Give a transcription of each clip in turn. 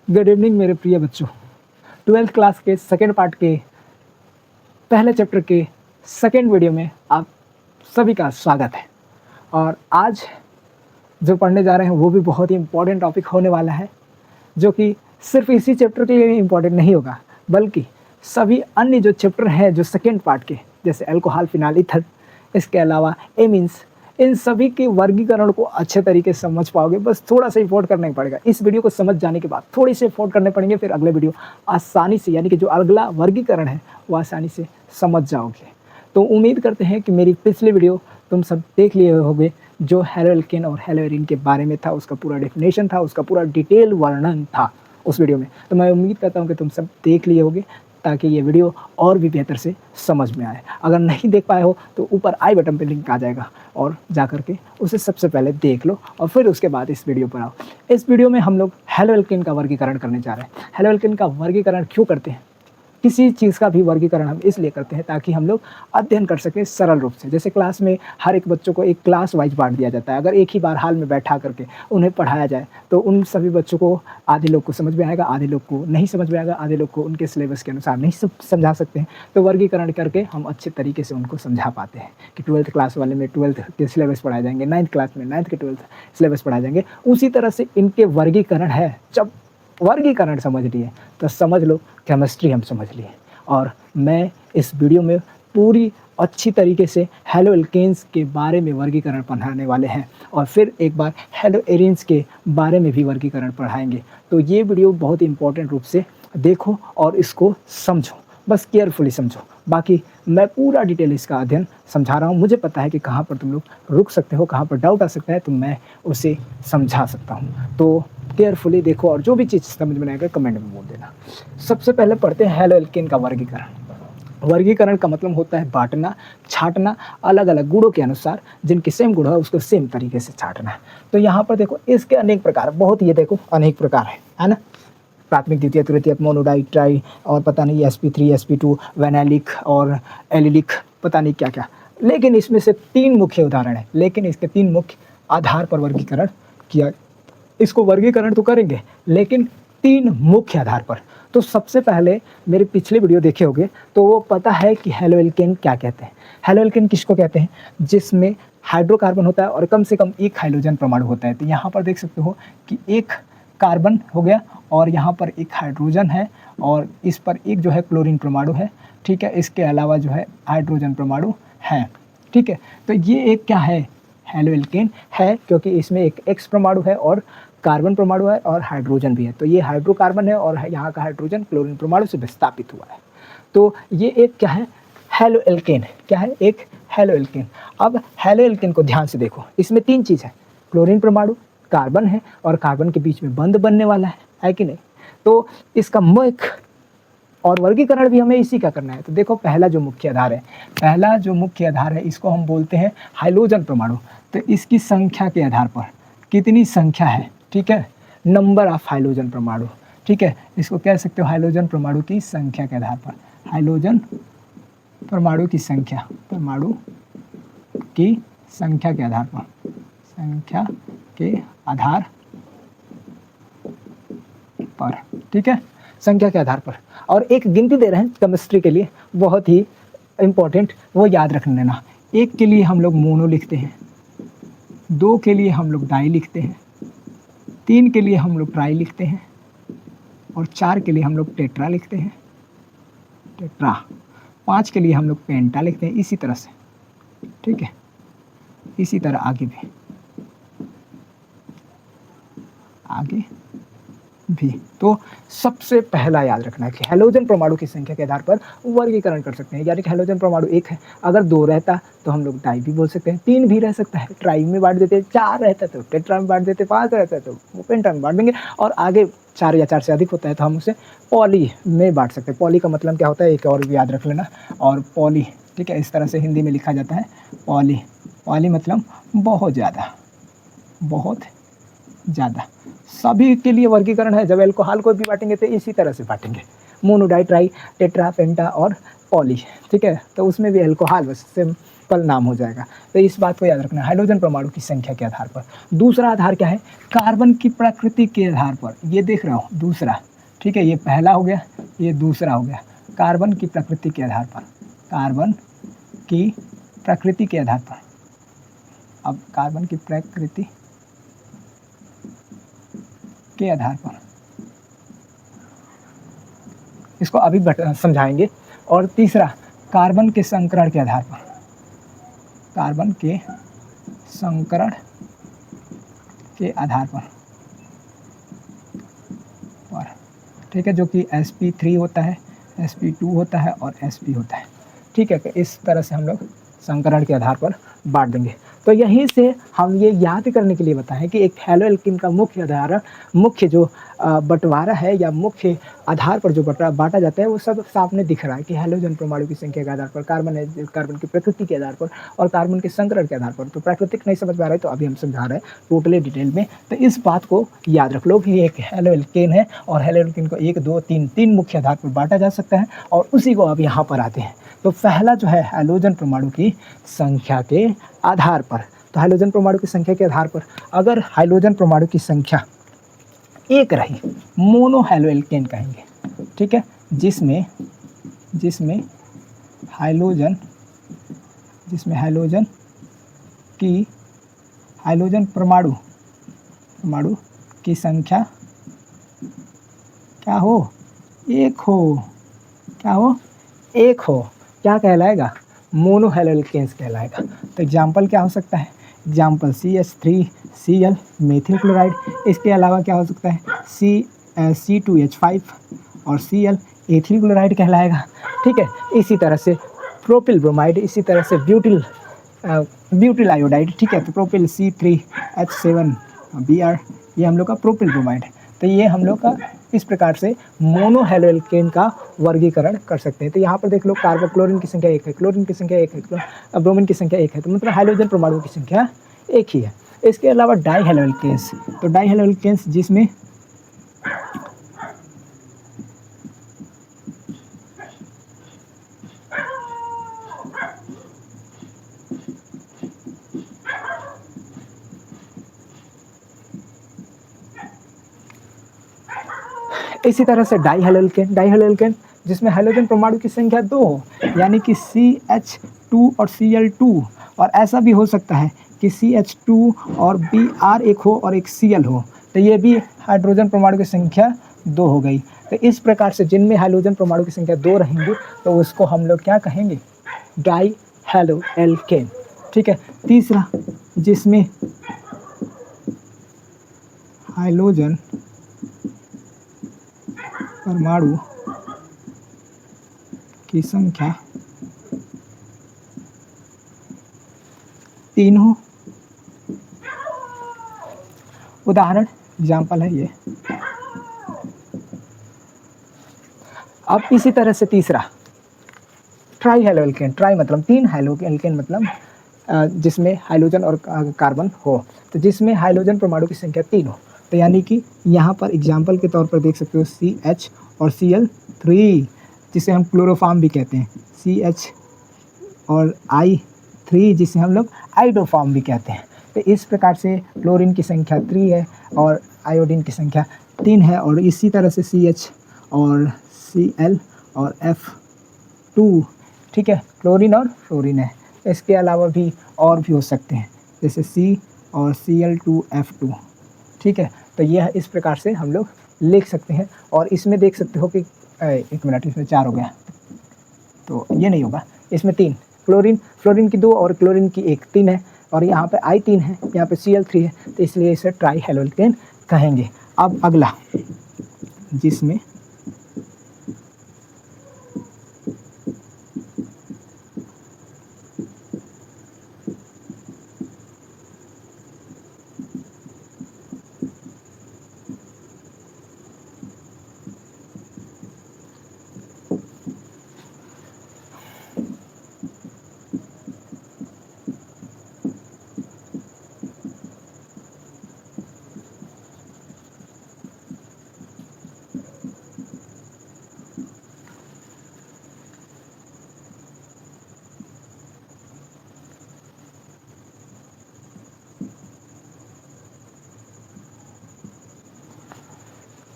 Good evening मेरे प्रिय बच्चों। 12th क्लास के सेकेंड पार्ट के पहले चैप्टर के सेकेंड वीडियो में आप सभी का स्वागत है। और आज जो पढ़ने जा रहे हैं वो भी बहुत ही इम्पोर्टेंट टॉपिक होने वाला है, जो कि सिर्फ इसी चैप्टर के लिए इम्पोर्टेंट नहीं होगा, बल्कि सभी अन्य जो चैप्टर हैं जो सेकेंड पार्ट के, जैसे अल्कोहल, फिनाल, ईथर, इसके अलावा एमीन्स, इन सभी के वर्गीकरण को अच्छे तरीके से समझ पाओगे। बस थोड़ा सा इफोर्ट करना ही पड़ेगा। इस वीडियो को समझ जाने के बाद थोड़ी से इफोर्ट करने पड़ेंगे, फिर अगले वीडियो आसानी से, यानी कि जो अगला वर्गीकरण है वो आसानी से समझ जाओगे। तो उम्मीद करते हैं कि मेरी पिछली वीडियो तुम सब देख लिए होगे, जो हेलोएल्केन और हेलोएरिन के बारे में था, उसका पूरा डेफिनेशन था, उसका पूरा डिटेल वर्णन था उस वीडियो में। तो मैं उम्मीद करता हूँ कि तुम सब देख लिए होगे, ताकि ये वीडियो और भी बेहतर से समझ में आए। अगर नहीं देख पाए हो तो ऊपर आई बटन पे लिंक आ जाएगा, और जा करके उसे सबसे पहले देख लो और फिर उसके बाद इस वीडियो पर आओ। इस वीडियो में हम लोग हेलोएल्केन का वर्गीकरण करने जा रहे हैं। हेलोएल्केन का वर्गीकरण क्यों करते हैं? किसी चीज़ का भी वर्गीकरण हम इसलिए करते हैं ताकि हम लोग अध्ययन कर सकें सरल रूप से। जैसे क्लास में हर एक बच्चों को एक क्लास वाइज बांट दिया जाता है। अगर एक ही बार हाल में बैठा करके उन्हें पढ़ाया जाए तो उन सभी बच्चों को, आधे लोग को समझ में आएगा, आधे लोग को नहीं समझ में आएगा, आधे लोग को उनके सिलेबस के अनुसार नहीं समझा सकते हैं। तो वर्गीकरण करके हम अच्छे तरीके से उनको समझा पाते हैं कि 12th क्लास वाले में 12th के सिलेबस पढ़ाए जाएंगे, 9th क्लास में 9th के 12th सिलेबस पढ़ाए जाएंगे। उसी तरह से इनके वर्गीकरण है। जब वर्गीकरण समझ लिए तो समझ लो केमिस्ट्री हम समझ लिए। और मैं इस वीडियो में पूरी अच्छी तरीके से हेलोएल्केन्स के बारे में वर्गीकरण पढ़ाने वाले हैं, और फिर एक बार हेलोएरिन्स के बारे में भी वर्गीकरण पढ़ाएंगे। तो ये वीडियो बहुत ही इंपॉर्टेंट रूप से देखो और इसको समझो, बस केयरफुली समझो। बाकी मैं पूरा डिटेल इसका अध्ययन समझा रहा हूँ। मुझे पता है कि कहाँ पर तुम लोग रुक सकते हो, कहाँ पर डाउट आ सकता है, तो मैं उसे समझा सकता हूँ। तो केयरफुली देखो और जो भी चीज़ समझ में आएगा कमेंट में बोल देना। सबसे पहले पढ़ते हैं हेलोएल्केन का वर्गीकरण। वर्गीकरण का मतलब होता है बांटना, छांटना, अलग अलग गुणों के अनुसार, जिनके सेम गुण है उसको सेम तरीके से छांटना। तो यहाँ पर देखो इसके अनेक प्रकार, बहुत ये देखो अनेक प्रकार है ना। प्राथमिक, द्वितीय, तृतीयक, मोनोडाई, ट्राई, और पता नहीं sp3, sp2, वैनालिक और एलिलिक, पता नहीं क्या क्या। लेकिन इसमें से 3 मुख्य उदाहरण है, लेकिन इसके 3 मुख्य आधार पर वर्गीकरण किया। इसको वर्गीकरण तो करेंगे लेकिन 3 मुख्य आधार पर। तो सबसे पहले मेरे पिछले वीडियो देखे होंगे तो वो पता है कि हेलोएल्केन क्या कहते हैं। हेलोएल्केन किसको कहते हैं? जिसमें हाइड्रोकार्बन होता है और कम से कम एक हाइड्रोजन परमाणु होता है। तो यहाँ पर देख सकते हो कि एक कार्बन हो गया और यहाँ पर एक हाइड्रोजन है, और इस पर एक जो है क्लोरीन परमाणु है, ठीक है। इसके अलावा जो है हाइड्रोजन परमाणु है, ठीक है। तो ये एक क्या है? हेलोएल्केन है, क्योंकि इसमें एक X परमाणु है और कार्बन परमाणु है और हाइड्रोजन भी है। तो ये हाइड्रोकार्बन है और यहाँ का हाइड्रोजन क्लोरीन परमाणु से विस्थापित हुआ है। तो ये एक क्या है? हेलोएल्केन। क्या है? एक हेलोएल्केन। अब हेलोएल्केन को ध्यान से देखो, इसमें 3 चीज़ है, क्लोरीन परमाणु, कार्बन है, और कार्बन के बीच में बंध बनने वाला है कि नहीं। तो इसका मुख्य और वर्गीकरण भी हमें इसी का करना है। तो देखो पहला जो मुख्य आधार है, पहला जो मुख्य आधार है, इसको हम बोलते हैं हाइड्रोजन परमाणु। तो इसकी संख्या के आधार पर, कितनी संख्या है, ठीक है, नंबर ऑफ हाइड्रोजन परमाणु, ठीक है, इसको कह सकते हो हाइड्रोजन परमाणु की संख्या के आधार पर। हाइड्रोजन परमाणु की संख्या, परमाणु की संख्या के आधार पर, संख्या के आधार पर, ठीक है, संख्या के आधार पर। और एक गिनती दे रहे हैं केमिस्ट्री के लिए, बहुत ही इंपॉर्टेंट, वो याद रख लेना। 1 के लिए हम लोग मोनो लिखते हैं, 2 के लिए हम लोग डाई लिखते हैं, 3 के लिए हम लोग ट्राई लिखते हैं, और 4 के लिए हम लोग टेट्रा लिखते हैं, टेट्रा, 5 के लिए हम लोग पेंटा लिखते हैं, इसी तरह से, ठीक है, इसी तरह आगे भी, आगे भी। तो सबसे पहला याद रखना है कि हेलोजन परमाणु की संख्या के आधार पर वर्गीकरण कर सकते हैं। यानी कि हेलोजन परमाणु 1 है, अगर 2 रहता तो हम लोग डाई भी बोल सकते हैं, 3 भी रह सकता है ट्राई में बांट देते हैं, 4 रहता तो टेट्रा में बांट देते, 5 रहता है तो पेंटा में बांट देंगे, और आगे 4 या 4 से अधिक होता है तो हम उसे पॉली में बांट सकते हैं। पॉली का मतलब क्या होता है, एक और भी याद रख लेना। और पॉली, ठीक है, इस तरह से हिंदी में लिखा जाता है पॉली। पॉली मतलब बहुत ज़्यादा, बहुत ज़्यादा। सभी के लिए वर्गीकरण है। जब अल्कोहल को भी बांटेंगे तो इसी तरह से बांटेंगे, मोनो, डाई, ट्राई, टेट्रा, पेंटा और पॉली, ठीक है। तो उसमें भी अल्कोहल बस सेम सिंपल नाम हो जाएगा। तो इस बात को याद रखना, हाइड्रोजन परमाणु की संख्या के आधार पर। दूसरा आधार क्या है, कार्बन की प्रकृति के आधार पर। ये देख रहा हूँ दूसरा, ठीक है, ये पहला हो गया, ये दूसरा हो गया। कार्बन की प्रकृति के आधार पर, कार्बन की प्रकृति के आधार पर। अब कार्बन की प्रकृति के आधार पर इसको अभी समझाएंगे। और तीसरा, कार्बन के संकरण के आधार पर, कार्बन के संकरण के आधार पर, ठीक है, जो कि sp3 होता है, sp2 होता है और sp होता है। ठीक है, इस तरह से हम लोग संकरण के आधार पर बांट देंगे। तो यहीं से हम ये याद करने के लिए बताएं कि एक हैलो एल्कीन का मुख्य आधार, मुख्य जो बंटवारा है या मुख्य आधार पर जो बांटा जाता है वो सब सामने दिख रहा है कि हैलोजन परमाणु की संख्या के आधार पर, कार्बन है कार्बन की प्रकृति के आधार पर और कार्बन के संकरण के आधार पर। तो प्राकृतिक नहीं समझ में आ रहा है तो अभी हम समझा रहे हैं टोटली डिटेल में। तो इस बात को याद रख लो कि एक हैलो एल्केन है और हैलो एल्केन को 1 2 3 3 मुख्य आधार पर बांटा जा सकता है और उसी को अब यहाँ पर आते हैं। तो पहला जो है हैलोजन परमाणु की संख्या के आधार पर। तो हाइड्रोजन परमाणु की संख्या के आधार पर अगर हाइड्रोजन परमाणु की संख्या 1 रही, मोनो हैलो एल्केन कहेंगे। ठीक है, जिसमें हाइड्रोजन की हाइड्रोजन परमाणु की संख्या क्या हो, 1 हो। क्या हो, 1 हो। क्या कहलाएगा, मोनो हैलो एल्केन्स कहलाएगा। तो एग्जाम्पल क्या हो सकता है, एग्जाम्पल CH3Cl मेथिल क्लोराइड। इसके अलावा क्या हो सकता है, C2H5 और Cl एथिल क्लोराइड कहलाएगा। ठीक है, इसी तरह से प्रोपिल ब्रोमाइड, इसी तरह से ब्यूटिल आयोडाइड। ठीक है, तो प्रोपिल C3H7Br, ये हम लोग का प्रोपिल ब्रोमाइड। तो ये हम लोग का इस प्रकार से मोनो हैलो एल्केन का वर्गीकरण कर सकते हैं। तो यहाँ पर देख लो, कार्बन क्लोरीन की संख्या 1 है, क्लोरीन की संख्या 1 है, ब्रोमीन की संख्या 1 है, तो मतलब हाइड्रोजन परमाणु की संख्या 1 ही है। इसके अलावा डाई हैलो एल्केन्स, तो डाई हैलो एल्केन्स जिसमें इसी तरह से डाई हैलो एल्केन जिसमें हाइड्रोजन परमाणु की संख्या 2 हो, यानी कि CH2 और Cl2। और ऐसा भी हो सकता है कि CH2 और Br एक हो और एक Cl हो, तो ये भी हाइड्रोजन परमाणु की संख्या 2 हो गई। तो इस प्रकार से जिनमें हाइड्रोजन परमाणु की संख्या 2 रहेंगे तो उसको हम लोग क्या कहेंगे, डाई हैलो एल्केन। ठीक है, तीसरा जिसमें हाइड्रोजन परमाणु की संख्या 3 हो, उदाहरण एग्जाम्पल है ये। अब इसी तरह से तीसरा ट्राई हैलो एल्केन, ट्राई मतलब 3, हैलो एल्केन मतलब जिसमें हाइड्रोजन और कार्बन हो, तो जिसमें हाइड्रोजन परमाणु की संख्या 3 हो। तो यानी कि यहाँ पर एग्जाम्पल के तौर पर देख सकते हो CH और Cl3, जिसे हम क्लोरोफॉर्म भी कहते हैं, CH और I3 जिसे हम लोग आइडोफॉर्म भी कहते हैं। तो इस प्रकार से क्लोरीन की संख्या 3 है और आयोडीन की संख्या 3 है। और इसी तरह से CH और Cl और F2, ठीक है, क्लोरीन और फ्लोरीन है। इसके अलावा भी और भी हो सकते हैं, जैसे C और Cl2F2। ठीक है, तो यह इस प्रकार से हम लोग लिख सकते हैं। और इसमें देख सकते हो कि 1 मिनट, इसमें 4 हो गया, तो ये नहीं होगा, इसमें 3, फ्लोरीन की 2 और क्लोरीन की 1, 3 है। और यहाँ पे I3 है, यहाँ पे Cl3 है, तो इसलिए इसे ट्राई हैलो एल्केन कहेंगे। अब अगला, जिसमें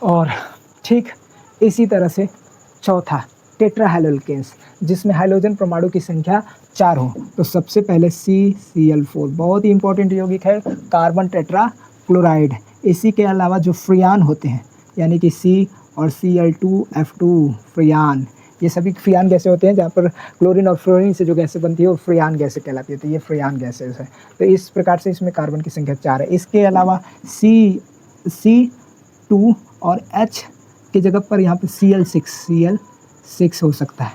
और ठीक इसी तरह से चौथा टेट्रा हैलोल्केन्स, जिसमें हाइड्रोजन परमाणु की संख्या 4 हो। तो सबसे पहले CCl4 बहुत ही इंपॉर्टेंट यौगिक है, कार्बन टेट्रा क्लोराइड। इसी के अलावा जो फ्रियान होते हैं, यानी कि C और Cl2F2 फ्रियान, ये सभी फ्रियान गैसें होते हैं, जहाँ पर क्लोरीन और फ्लोरीन से जो गैसें बनती है वो फ्रियान गैसें कहलाती है। तो ये फ्रियान गैसें है। तो इस प्रकार से इसमें कार्बन की संख्या 4 है। इसके अलावा C2 और H की जगह पर यहाँ पे Cl6 हो सकता है।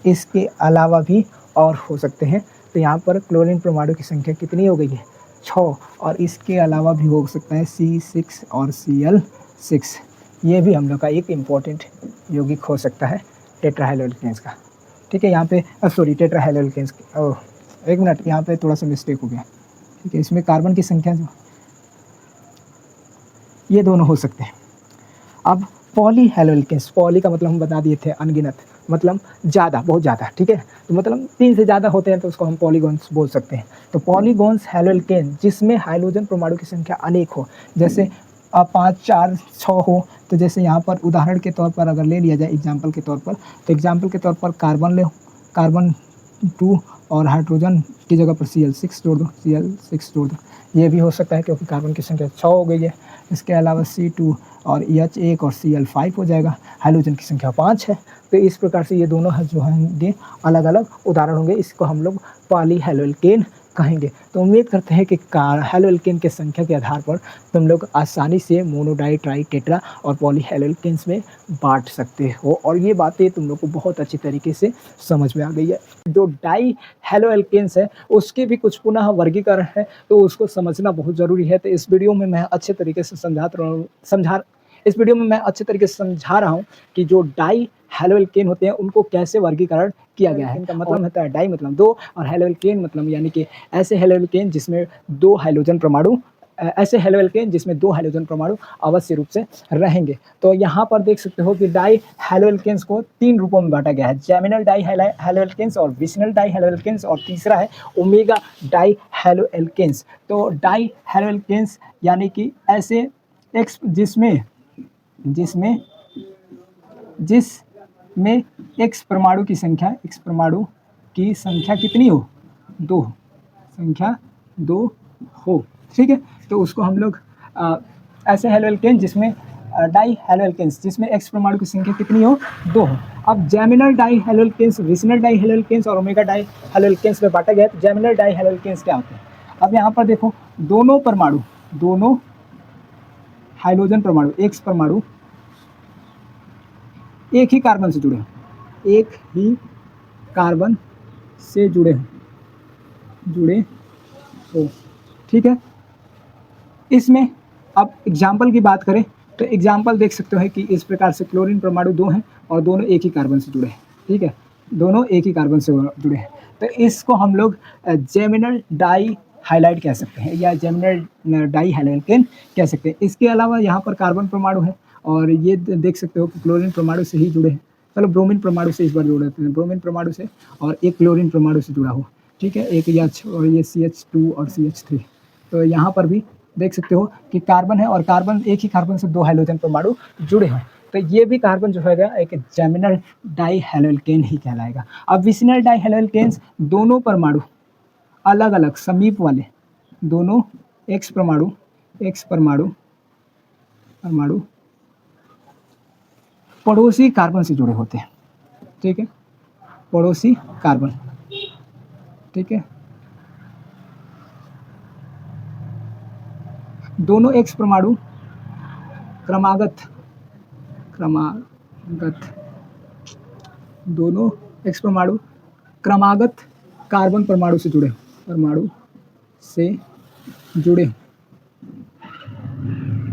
इसके अलावा भी और हो सकते हैं। तो यहाँ पर क्लोरीन परमाणु की संख्या कितनी हो गई है? 6। और इसके अलावा भी हो सकता है C6 और Cl6। ये भी हम लोग का एक इम्पॉर्टेंट यौगिक हो सकता है टेट्राहेलोल्केन्स का। ठीक है, यहाँ पे सॉरी टेट्राहेलोल्केन्स, एक मिनट, यहाँ पे थोड़ा सा मिस्टेक हो गया। ठीक है, इसमें कार्बन की संख्या जो ये दोनों हो सकते हैं। अब पॉलीहेलोल्केन्स, पॉली का मतलब हम बता दिए थे अनगिनत, मतलब ज़्यादा, बहुत ज़्यादा। ठीक है, तो मतलब 3 से ज़्यादा होते हैं तो उसको हम पॉलीगॉन्स बोल सकते हैं। तो पॉलीगॉन्स हेलोल्केन जिसमें हाइड्रोजन परमाणु की संख्या अनेक हो, जैसे 5, 4, 6 हो। तो जैसे यहाँ पर उदाहरण के तौर पर अगर ले लिया जाए एग्जाम्पल के तौर पर, तो एग्जाम्पल के तौर पर कार्बन ले, कार्बन 2 और हाइड्रोजन की जगह पर Cl6 जोड़ दो, Cl6 जोड़ दो। ये भी हो सकता है क्योंकि कार्बन की संख्या 6 हो गई है। इसके अलावा C2 और EH1 और Cl5 हो जाएगा, हाइड्रोजन की संख्या 5 है। तो इस प्रकार से ये दोनों जो होंगे अलग अलग उदाहरण होंगे, इसको हम लोग पॉलीहेलोल्केन कहेंगे। तो उम्मीद करते हैं कि हेलोल्केन के संख्या के आधार पर तुम लोग आसानी से मोनो डाई ट्राई टेट्रा और पॉलीहेलोल्केन्स में बांट सकते हो, और ये बातें तुम लोग को बहुत अच्छी तरीके से समझ में आ गई है। जो डाई हेलोल्केन्स है उसके भी कुछ पुनः वर्गीकरण है, तो उसको समझना बहुत ज़रूरी है। तो इस वीडियो में मैं अच्छे तरीके से समझा रहा हूँ कि जो डाई हेलोल्केन होते हैं उनको कैसे वर्गीकरण किया गया है। इनका मतलब होता है डाई मतलब 2 और हेलोल्केन मतलब यानी कि ऐसे हेलोल्केन जिसमें 2 हाइड्रोजन परमाणु अवश्य रूप से रहेंगे। तो यहाँ पर देख सकते हो कि डाई हेलोल्केन्स को 3 रूपों में बांटा गया है, जेमिनल डाई हेलोल्केन्स और विसिनल डाई हेलोल्केन्स, और तीसरा है ओमेगा डाई हेलोल्केन्स। तो डाई हेलोल्केन्स यानी कि ऐसे एक्स जिसमें एक्स परमाणु की संख्या कितनी हो? 2, संख्या 2 हो। ठीक है, तो उसको हम लोग ऐसे हेलोल्केन जिसमें डाई हेलोल्केन्स जिसमें एक्स परमाणु की संख्या कितनी हो? 2 हो। अब geminal die haloalkanes, vicinal die haloalkanes और ओमेगा डाई हेलोल्केन्स में बांटा गया। तो जेमिनल डाई हेलोल्केन्स क्या होते हैं? अब यहाँ पर देखो, दोनों हाइड्रोजन परमाणु, एक्स परमाणु एक ही कार्बन से जुड़े हो। ठीक है, इसमें अब एग्जाम्पल की बात करें तो एग्जाम्पल देख सकते हो कि इस प्रकार से क्लोरीन परमाणु 2 हैं और दोनों एक ही कार्बन से जुड़े हैं। ठीक है, दोनों एक ही कार्बन से जुड़े हैं। तो इसको हम लोग जेमिनल डाई हाइलाइट कह सकते हैं या जेमिनल डाई हेलोल्केन कह सकते हैं। इसके अलावा यहाँ पर कार्बन परमाणु है और ये देख सकते हो कि क्लोरीन परमाणु से ही जुड़े हैं। चलो ब्रोमीन परमाणु से इस बार जोड़ देते हैं, ब्रोमीन परमाणु से और एक क्लोरीन परमाणु से जुड़ा हो। ठीक है, एक H और ये CH2 और CH3। तो यहाँ पर भी देख सकते हो कि कार्बन है और कार्बन एक ही कार्बन से 2 हाइड्रोजन परमाणु जुड़े हैं। तो ये भी कार्बन जो है एक जेमिनल डाई हेलोल्केन ही कहलाएगा। अब विसिनल डाई हेलोल्केन्स दोनों परमाणु अलग अलग समीप वाले, दोनों एक्स परमाणु पड़ोसी कार्बन से जुड़े होते हैं। ठीक है, पड़ोसी कार्बन। ठीक है, दोनों एक्स परमाणु क्रमागत दोनों एक्स परमाणु क्रमागत कार्बन परमाणु से जुड़े।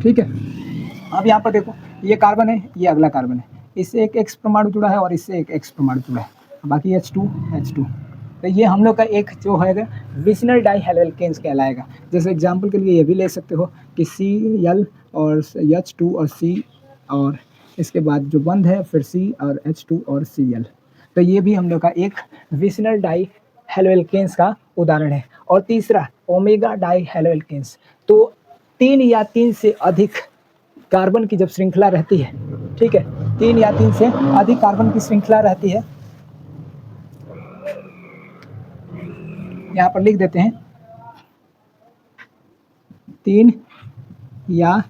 ठीक है, अब यहाँ पर देखो, ये कार्बन है, ये अगला कार्बन है, इससे एक एक्स परमाणु जुड़ा है और इससे एक एक्स परमाणु जुड़ा है, बाकी H2। तो ये हम लोग का एक जो है विसिनल डाई हेलोल्केन्स कहलाएगा। जैसे एग्जांपल के लिए ये भी ले सकते हो कि Cl और H2 और C, और इसके बाद जो बंद है फिर C और H2 और Cl। तो ये भी हम लोग का एक विसिनल डाई हेलोल्केन्स का उदाहरण है। और तीसरा ओमेगा डाई हेलोल्केन्स, तो 3 या 3 से अधिक कार्बन की जब श्रृंखला रहती है, ठीक है, 3 या 3 से अधिक कार्बन की श्रृंखला रहती है, यहाँ पर लिख देते हैं 3 या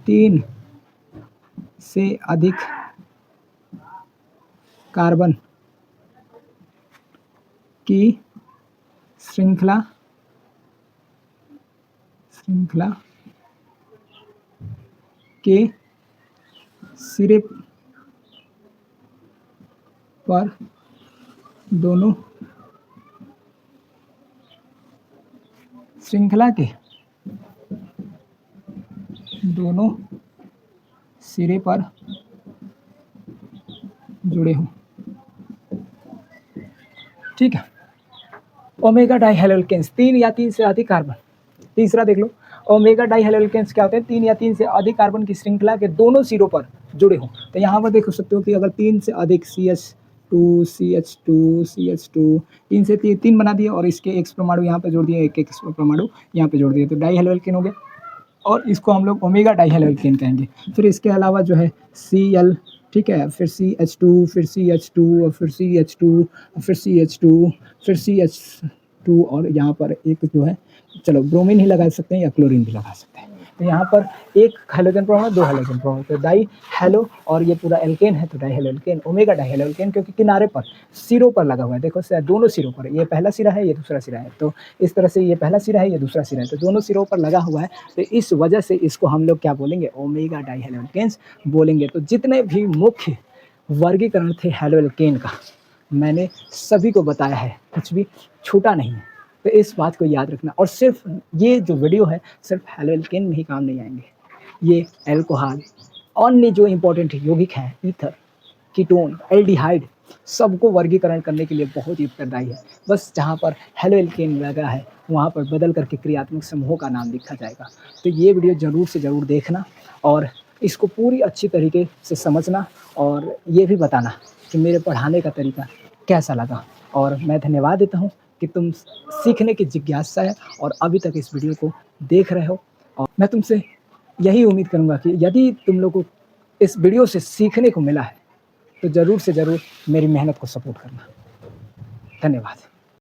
3 से अधिक कार्बन की श्रृंखला के सिरे पर दोनों श्रृंखला के दोनों सिरे पर जुड़े हों, ठीक है। ओमेगा डाइहेलोल्केन्स 3 या 3 से अधिक कार्बन। तीसरा देख लो, ओमेगा डाइहेलोल्केन्स क्या होते हैं? 3 या 3 से अधिक कार्बन की श्रृंखला के दोनों सिरों पर जुड़े हों। तो यहाँ पर देख सकते हो कि अगर 3 से अधिक CH2 3 से 3 बना दिए और इसके X परमाणु यहाँ पे जोड़ दिए, एक परमाणु यहाँ पे जोड़ दिए, तो डाइहेलोल्केन हो गया और इसको हम लोग ओमेगा डाइहेलोल्केन कहेंगे। फिर इसके अलावा जो है Cl, ठीक है, फिर CH2, फिर CH2 और फिर CH2, फिर CH2, फिर CH2 और यहाँ पर एक जो है, चलो ब्रोमीन ही लगा सकते हैं या क्लोरीन भी लगा सकते हैं। तो यहाँ पर एक हाइड्रोजन परमाणु, 2 हाइड्रोजन परमाणु, तो डाई हेलो और ये पूरा एल्केन है, तो डाइहेलोल्केन, ओमेगा डाइहेलोल्केन, क्योंकि किनारे पर सिरों पर लगा हुआ है। देखो दोनों सिरों पर, ये पहला सिरा है, ये दूसरा सिरा है, तो इस तरह से ये पहला सिरा है, ये दूसरा सिरा है, तो दोनों सिरों पर लगा हुआ है। तो इस वजह से इसको हम लोग क्या बोलेंगे? ओमेगा डाइहेलोल्केन्स बोलेंगे। तो जितने भी मुख्य वर्गीकरण थे हेलोल्केन का, मैंने सभी को बताया है, कुछ भी छूटा नहीं है। तो इस बात को याद रखना। और सिर्फ ये जो वीडियो है सिर्फ हेलोल्केन में ही काम नहीं आएंगे, ये एल्कोहल, अन्य जो इंपॉर्टेंट यौगिक हैं, ईथर, कीटोन, एल्डिहाइड, सबको वर्गीकरण करने के लिए बहुत ही उत्तरदायी है। बस जहाँ पर हेलोल्केन लगा है वहाँ पर बदल करके क्रियात्मक समूहों का नाम लिखा जाएगा। तो ये वीडियो ज़रूर से ज़रूर देखना और इसको पूरी अच्छी तरीके से समझना और ये भी बताना कि मेरे पढ़ाने का तरीका कैसा लगा। और मैं धन्यवाद देता हूँ कि तुम सीखने की जिज्ञासा है और अभी तक इस वीडियो को देख रहे हो। और मैं तुमसे यही उम्मीद करूँगा कि यदि तुम लोगों को इस वीडियो से सीखने को मिला है तो ज़रूर से ज़रूर मेरी मेहनत को सपोर्ट करना। धन्यवाद।